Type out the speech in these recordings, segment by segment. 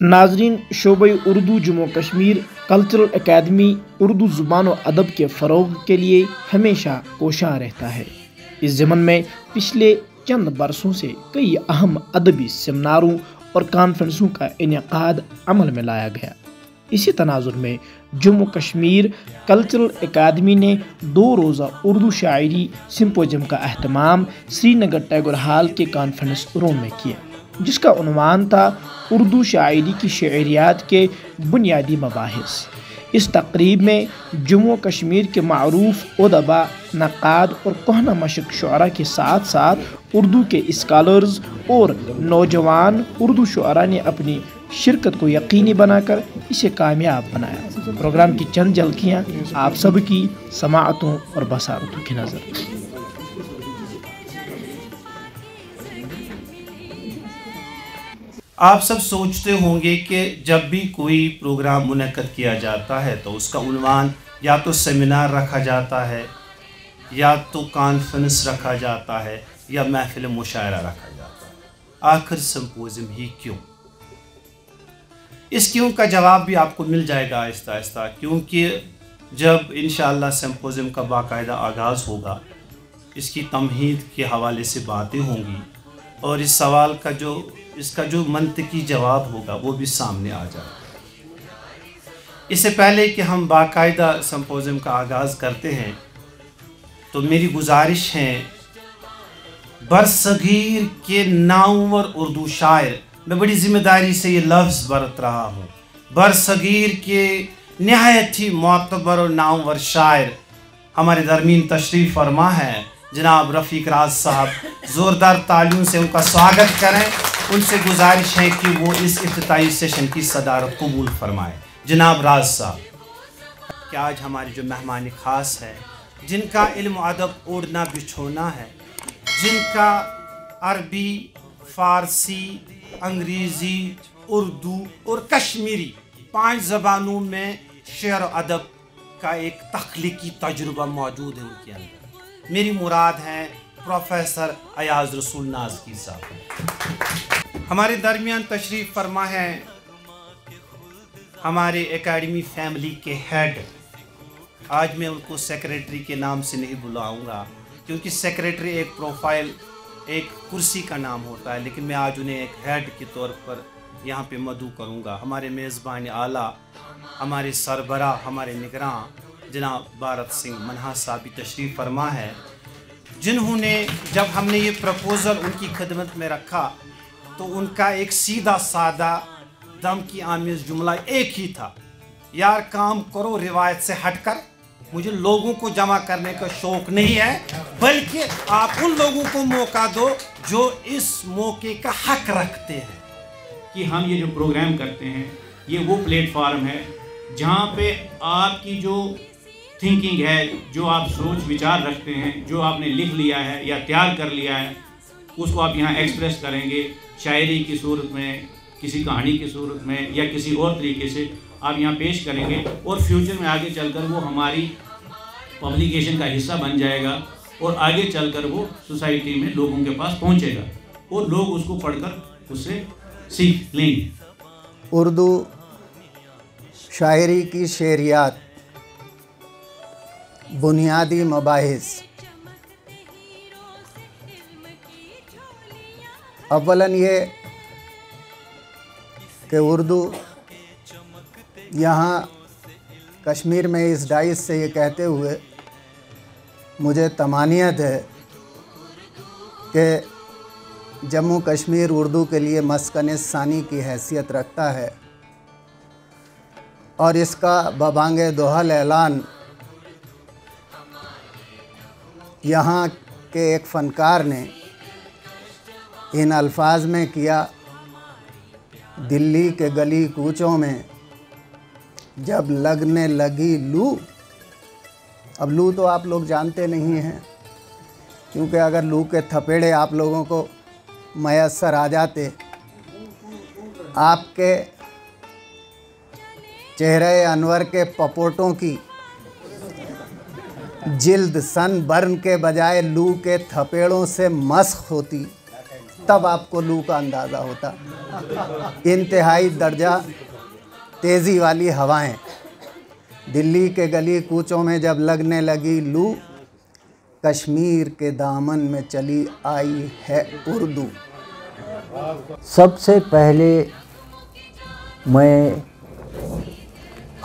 नाजरीन, शोबे उर्दू जम्मू कश्मीर कल्चरल अकादमी उर्दू ज़ुबान व अदब के फ़रोग़ के लिए हमेशा कोशां रहता है। इस ज़मन में पिछले चंद बरसों से कई अहम अदबी सेमिनारों और कॉन्फ्रेंसों का इनेकाद अमल में लाया गया। इसी तनाजुर में जम्मू कश्मीर कल्चरल अकादमी ने 2 रोज़ा उर्दू शायरी सिम्पोजियम का अहतमाम श्रीनगर टैगोर हॉल के कॉन्फ्रेंस रूम में किया, जिसका उन्वान था उर्दू शायरी की शेरियात के बुनियादी मबाहिस। इस तकरीब में जम्मू कश्मीर के मारूफ उदबा, नक़ाद और कोहना मशक शुअरा के साथ साथ उर्दू के स्कॉलर्स और नौजवान उर्दू शुअरा ने अपनी शिरकत को यकीनी बनाकर इसे कामयाब बनाया। प्रोग्राम की चंद झलकियाँ आप सब की समाअतों और बसारतों की नज़र। आप सब सोचते होंगे कि जब भी कोई प्रोग्राम मुनक्कद किया जाता है तो उसका उन्वान या तो सेमिनार रखा जाता है, या तो कॉन्फ्रेंस रखा जाता है, या महफिल मुशायरा रखा जाता है। आखिर सिम्पोजियम ही क्यों? इस क्यों का जवाब भी आपको मिल जाएगा आहिस्ता आहिस्ता, क्योंकि जब इंशाअल्लाह सिम्पोजियम का बाकायदा आगाज़ होगा, इसकी तमहीद के हवाले से बातें होंगी और इस सवाल का इसका जो मंतकी जवाब होगा वो भी सामने आ जाएगा। इससे पहले कि हम बाकायदा सिम्पोजियम का आगाज़ करते हैं तो मेरी गुजारिश है, बरसगीर के नामवर उर्दू शायर, मैं बड़ी ज़िम्मेदारी से ये लफ्ज़ बरत रहा हूँ, बरसगीर के नहायत ही मोतबर और नामवर शायर हमारे दरमीन तशरीफ़ फरमा है जनाब रफ़ीक राज साहब। ज़ोरदार तालियों से उनका स्वागत करें। उनसे गुजारिश है कि वो इस इफ्तिताई सेशन की सदारत कबूल फरमाएं। जनाब राज साहब, क्या आज हमारे जो मेहमान ख़ास है, जिनका इल्म अदब ओढ़ना बिछोना है, जिनका अरबी, फ़ारसी, अंग्रेज़ी, उर्दू और कश्मीरी 5 ज़बानों में शेर अदब का एक तख्लीकी तजुर्बा मौजूद है उनके अंदर। मेरी मुराद है प्रोफेसर अयाज रसूल नाज़की साहब। हमारे दरमियान तशरीफ़ फरमा है हमारे एकेडमी फैमिली के हेड। आज मैं उनको सेक्रेटरी के नाम से नहीं बुलाऊंगा, क्योंकि सेक्रेटरी एक प्रोफाइल, एक कुर्सी का नाम होता है, लेकिन मैं आज उन्हें एक हेड के तौर पर यहाँ पे मदऊ करूँगा। हमारे मेज़बान आला, हमारे सरबरा, हमारे निगरान जनाब भारत सिंह मनहा साहब भी तशरीफ़ फरमा है, जिन्होंने जब हमने ये प्रपोज़ल उनकी खिदमत में रखा तो उनका एक सीधा सादा दम की आमेज़ जुमला एक ही था, यार काम करो रिवायत से हटकर, मुझे लोगों को जमा करने का शौक़ नहीं है, बल्कि आप उन लोगों को मौका दो जो इस मौके का हक रखते हैं। कि हम ये जो प्रोग्राम करते हैं ये वो प्लेटफार्म है जहाँ पे आपकी जो थिंकिंग है, जो आप सोच विचार रखते हैं, जो आपने लिख लिया है या तैयार कर लिया है, उसको आप यहाँ एक्सप्रेस करेंगे शायरी की सूरत में, किसी कहानी की सूरत में, या किसी और तरीके से आप यहाँ पेश करेंगे, और फ्यूचर में आगे चलकर वो हमारी पब्लिकेशन का हिस्सा बन जाएगा और आगे चलकर वो सोसाइटी में लोगों के पास पहुँचेगा और लोग उसको पढ़कर उससे सीख लेंगे। उर्दू शायरी की शेरियात, बुनियादी मबाहिस। अव्वलन ये कि उर्दू यहाँ कश्मीर में इस डाइस से ये कहते हुए मुझे तमानियत है कि जम्मू कश्मीर उर्दू के लिए मस्कन सानी की हैसियत रखता है, और इसका बबांगे दोहल ऐलान यहाँ के एक फ़नकार ने इन अल्फाज में किया, दिल्ली के गली कूचों में जब लगने लगी लू। अब लू तो आप लोग जानते नहीं हैं, क्योंकि अगर लू के थपेड़े आप लोगों को मयस्सर आ जाते, आपके चेहरे अनवर के पपोटों की जिल्द सन बर्न के बजाय लू के थपेड़ों से मस्ख होती, तब आपको लू का अंदाज़ा होता। इंतहाई दर्जा तेज़ी वाली हवाएं, दिल्ली के गली कूचों में जब लगने लगी लू, कश्मीर के दामन में चली आई है उर्दू। सबसे पहले मैं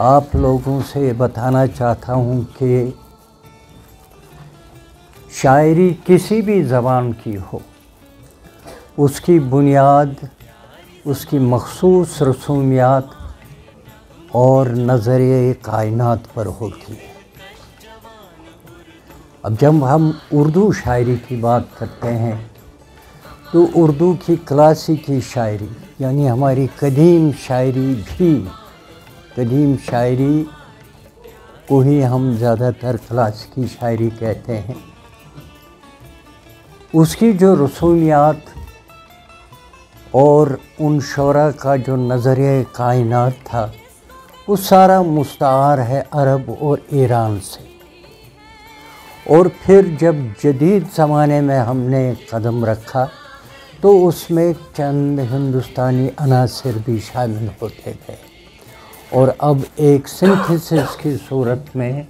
आप लोगों से बताना चाहता हूँ कि शायरी किसी भी ज़बान की हो, उसकी बुनियाद उसकी मखसूस रसूमियात और नज़रिए कायनात पर होती है। अब जब हम उर्दू शायरी की बात करते हैं तो उर्दू की क्लासिकी शायरी यानी हमारी कदीम शायरी भी, कदीम शायरी को ही हम ज़्यादातर क्लासिकी शायरी कहते हैं, उसकी जो रसूमियात और उन शोरा का जो नज़रिए कायनात था वो सारा मुस्तार है अरब और ईरान से। और फिर जब जदीद ज़माने में हमने कदम रखा तो उसमें चंद हिंदुस्तानी अनासर भी शामिल होते थे और अब एक सिंथेसिस की सूरत में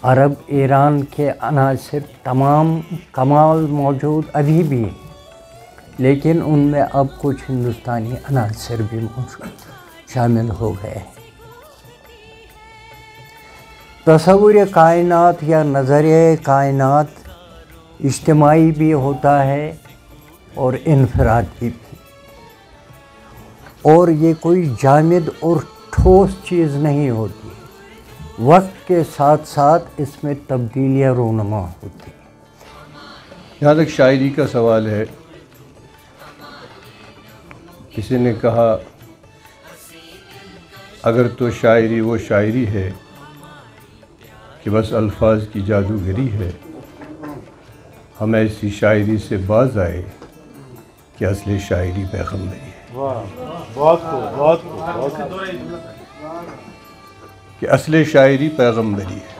अरब ईरान के अनासर तमाम कमाल मौजूद अभी भी हैं, लेकिन उनमें अब कुछ हिंदुस्तानी अनासर भी मौजूद शामिल हो गए हैं। तस्वुर कायनात या नज़रिए कायनात इज्तिमाई भी होता है और इनफरादी भी, और ये कोई जामिद और ठोस चीज़ नहीं होती, वक्त के साथ साथ इसमें तब्दीलियाँ रूनुमा होती हैं। जहाँ तक शायरी का सवाल है, किसी ने कहा अगर तो शायरी वो शायरी है कि बस अल्फाज की जादूगरी है, हम ऐसी शायरी से बाज आए कि असली शायरी पैगंबरी है। बहुत कि असली शायरी पैगंबरी है।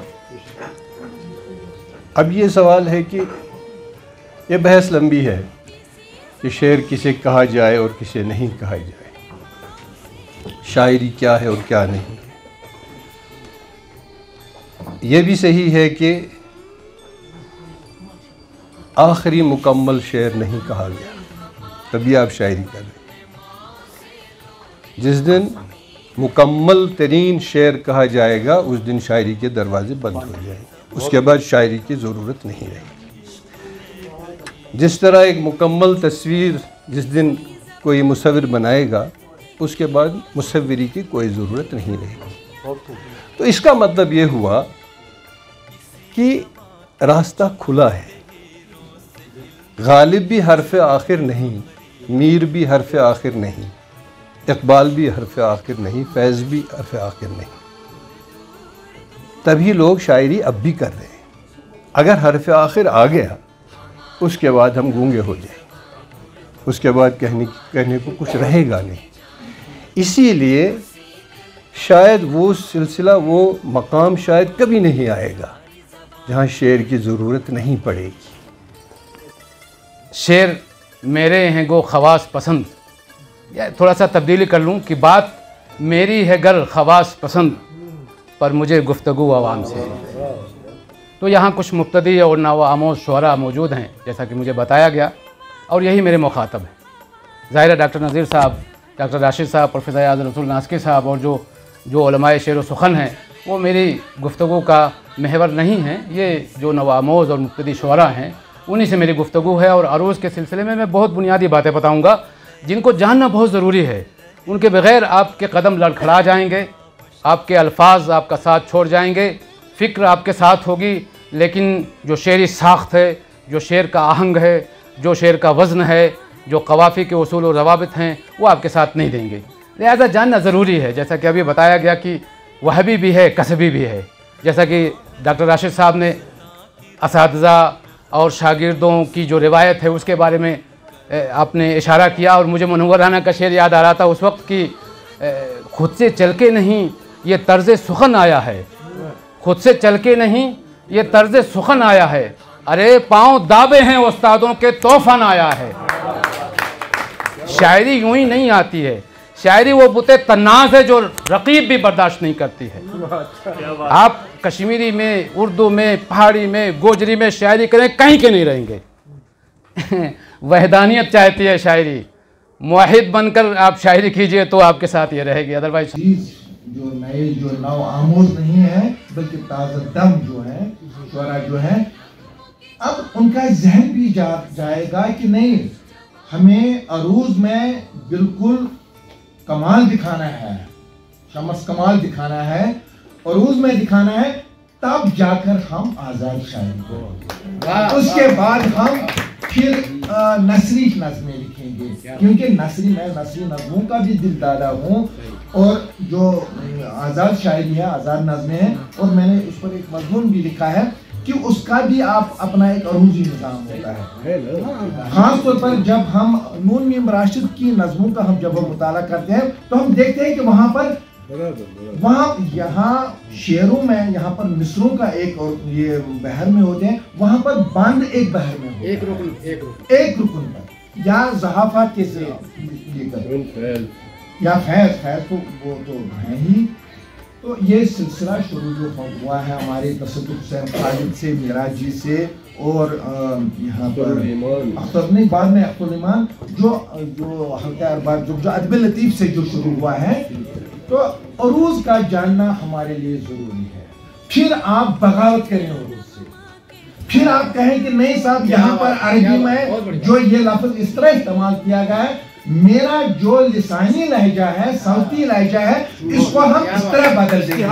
अब ये सवाल है कि ये बहस लंबी है कि शेर किसे कहा जाए और किसे नहीं कहा जाए, शायरी क्या है और क्या नहीं। ये भी सही है कि आखिरी मुकम्मल शेर नहीं कहा गया, तभी आप शायरी कर रहे हैं। जिस दिन मुकम्मल तरीन शेर कहा जाएगा उस दिन शायरी के दरवाजे बंद हो जाएंगे, उसके बाद शायरी की ज़रूरत नहीं रहेगी। जिस तरह एक मुकम्मल तस्वीर जिस दिन कोई मुसव्विर बनाएगा उसके बाद मुसव्विरी की कोई ज़रूरत नहीं रहेगी। तो इसका मतलब ये हुआ कि रास्ता खुला है, गालिब भी हरफ आखिर नहीं, मीर भी हरफ आखिर नहीं, इकबाल भी हरफ आखिर नहीं, फैज़ भी हरफ आखिर नहीं। तभी लोग शायरी अब भी कर रहे हैं। अगर हरफ आखिर आ गया उसके बाद हम गूंगे हो जाएंगे, उसके बाद कहने को कुछ रहेगा नहीं। इसीलिए शायद वो सिलसिला, वो मकाम शायद कभी नहीं आएगा जहाँ शेर की ज़रूरत नहीं पड़ेगी। शेर मेरे हैं गो खवास पसंद, या थोड़ा सा तब्दीली कर लूँ कि बात मेरी है गर खवास पसंद, पर मुझे गुफ्तगू आवाम से है। तो यहाँ कुछ मुब्तदी और नवामोज़ शुअरा मौजूद हैं जैसा कि मुझे बताया गया, और यही मेरे मुखातब हैं। ज़ाहिर है डॉक्टर नज़ीर साहब, डॉक्टर राशिद साहब, प्रोफेसर याद रसूल नास्की साहब और जो उलमाए शेर व सुखन हैं वो मेरी गुफ्तगू का महवर नहीं हैं। ये जो नवामोज़ और मुब्तदी शुअरा हैं उन्हीं से मेरी गुफ्तगू है। और अरूज़ के सिलसिले में मैं बहुत बुनियादी बातें बताऊँगा जिनको जानना बहुत ज़रूरी है। उनके बग़ैर आपके कदम लड़खड़ा जाएंगे, आपके अल्फाज आपका साथ छोड़ जाएंगे, फ़िक्र आपके साथ होगी, लेकिन जो शेरी साख्त है, जो शेर का आहंग है, जो शेर का वज़न है, जो कवाफ़ी के उसूल और रवाबित हैं वो आपके साथ नहीं देंगे। लिहाजा जानना ज़रूरी है। जैसा कि अभी बताया गया कि वहबी भी है, कसबी भी है। जैसा कि डॉक्टर राशिद साहब ने असातिज़ा और शागिर्दों की जो रिवायत है उसके बारे में आपने इशारा किया, और मुझे मुनव्वर राना का शेर याद आ रहा था उस वक्त कि खुद से चल के नहीं ये तर्ज़ सुखन आया है, खुद से चल के नहीं ये तर्ज़ सुखन आया है, अरे पाँव दाबे हैं उस्तादों के तोहफ़न आया है। शायरी यूं ही नहीं आती है, शायरी वो बुते तन्नाज़ है जो रकीब भी बर्दाश्त नहीं करती है। आप कश्मीरी में, उर्दू में, पहाड़ी में, गोजरी में शायरी करें, कहीं के नहीं रहेंगे। वहदानियत चाहती है शायरी, मुआहिद बनकर आप शायरी कीजिए तो आपके साथ ये रहेगी, अदरवाइज जो नए जो नव आमोज नहीं है बल्कि ताज़ा दम जो है शुरा जो है, अब उनका जहन भी जाएगा कि नहीं, हमें अरूज में बिल्कुल कमाल दिखाना है, शमस कमाल दिखाना है, अरूज में दिखाना है, तब जाकर हम आज़ाद शायरी करेंगे। उसके बाद हम फिर नसरी नज़में लिखेंगे, क्योंकि मैं नसरी नज़मों का भी दिलदादा हूँ, और जो आज़ाद शायरी है, आज़ाद नज़में हैं, और मैंने उस पर एक मज़मून भी लिखा है कि उसका भी आप अपना एक अरूजी निज़ाम होता है। ख़ास तौर पर जब हम नून मीम राशिद की नज़मों का जब हम मुताला करते हैं तो हम देखते हैं कि वहाँ यहाँ शेरों में, यहाँ पर मिसरों का एक और ये बहर में होते हैं, वहाँ पर बंद एक बहर में होते हैं, एक रुकन पर, या ज़हाफ़ात कैसे लेकर या फैज़ तो वो तो है ही। तो ये सिलसिला शुरू जो हुआ है हमारे तसद्दुक़ हुसैन खालिद से, मिराज जी से, और यहाँ पर अख्तर नहीं, बाद में अख्तर ईमान जो हल्का अरबाज जो अदब लतीफ़ से जो शुरू हुआ है, तो अरूज का जानना हमारे लिए ज़रूरी है। फिर आप बगावत करें अरूज से, फिर आप कहें कि नहीं साहब यहाँ पर अरबी में जो ये लफ्ज़ इस तरह इस्तेमाल किया गया है, मेरा जो लिसानी लहजा है, सौती लहजा है, इसको हम इस तरह बदल देंगे।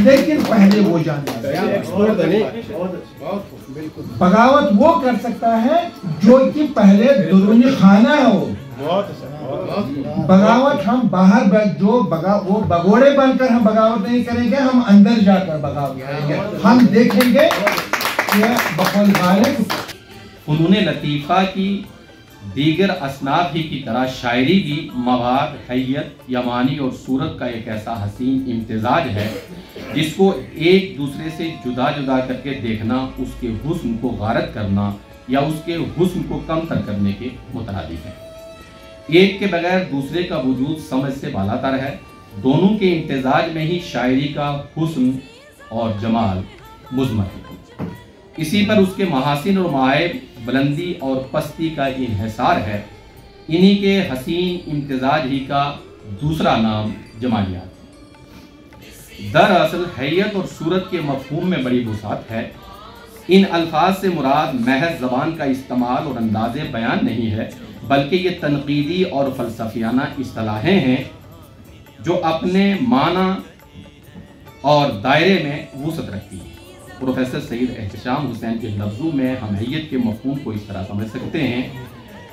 लेकिन पहले वो जानना, बगावत वो कर सकता है जो कि पहले दुरूनी खाना हो। बगावत हम बाहर वो बगोड़े बनकर हम बगावत नहीं करेंगे, हम अंदर जाकर बगावत करेंगे। हम देखेंगे फ़नून लतीफ़ा की दीगर असनाफ ही की तरह शायरी भी मवाद, हैयत, यमानी और सूरत का एक ऐसा हसीन इम्तिजाज है जिसको एक दूसरे से जुदा जुदा करके देखना उसके हुस्न को गारत करना या उसके हुस्न को कमतर करने के मुतरादिफ है। एक के बगैर दूसरे का वजूद समझ से बालातर है। दोनों के इम्तिजाज में ही शायरी का हुस्न और जमाल मुज़मर है। इसी पर उसके महासिन और मायब, बुलंदी और पस्ती का इन्हिसार है। इन्हीं के हसीन इम्तिजाज ही का दूसरा नाम जमालियात। दरअसल हैयत और सूरत के मफहूम में बड़ी वुसात है। इन अल्फाज से मुराद महज ज़बान का इस्तेमाल और अंदाज़े बयान नहीं है, बल्कि ये तनकीदी और फ़लसफ़ियाना इस्तिलाहें हैं जो अपने माना और दायरे में वुसअत रखती हैं। प्रोफेसर सईद एहतशाम हुसैन के लफ्ज़ों में हम हैयत के मफहूम को इस तरह समझ सकते हैं।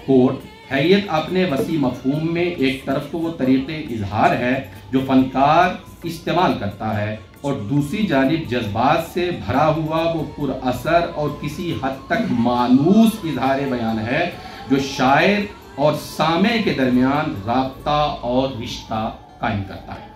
कोट, हैयत अपने वसी मफहूम में एक तरफ तो वो तरीक़े इजहार है जो फ़नकार इस्तेमाल करता है, और दूसरी जानिब जज्बात से भरा हुआ वो पुरअसर और किसी हद तक मानूस इजहार बयान है जो शायर और सामे के दरमियान राब्ता और रिश्ता कायम करता है।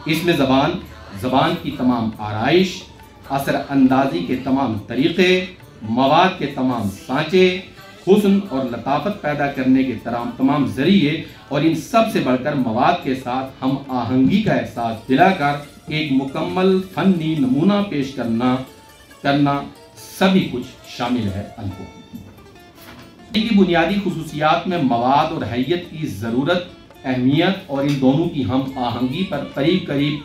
इसमें ज़बान की तमाम आराइश, असर अंदाजी के तमाम तरीक़े, मवाद के तमाम सांचे, हुस्न और लताफत पैदा करने के तमाम ज़रिए, और इन सब से बढ़कर मवाद के साथ हम आहंगी का एहसास दिलाकर एक मुकम्मल फ़नी नमूना पेश करना सभी कुछ शामिल है। की बुनियादी खुसूसियात में मवाद और हैयत की ज़रूरत, अहमियत और इन दोनों की हम आहंगी पर करीब करीब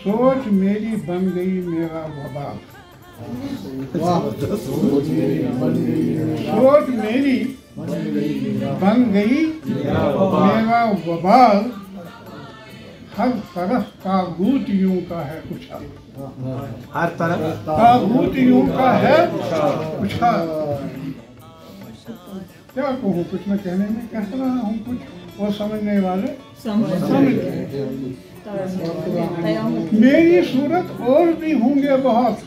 सोच मेरी बन गई मेरा वबा, सोच मेरी बन गई मेरा वबाल, हर तरफ तागूतियों का है उछाल, हर तरफ तागूतियों का है उछाल। क्या कहूँ, कुछ मैं कहने में कह रहा हूँ, कुछ और समझने वाले समझ। मेरी सूरत और भी होंगे बहुत,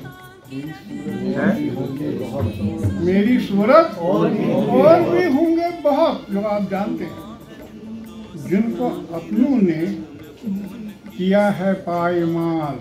मेरी सूरत और भी होंगे बहुत जो आप जानते हैं, जिनको अपनों ने किया है पायमाल।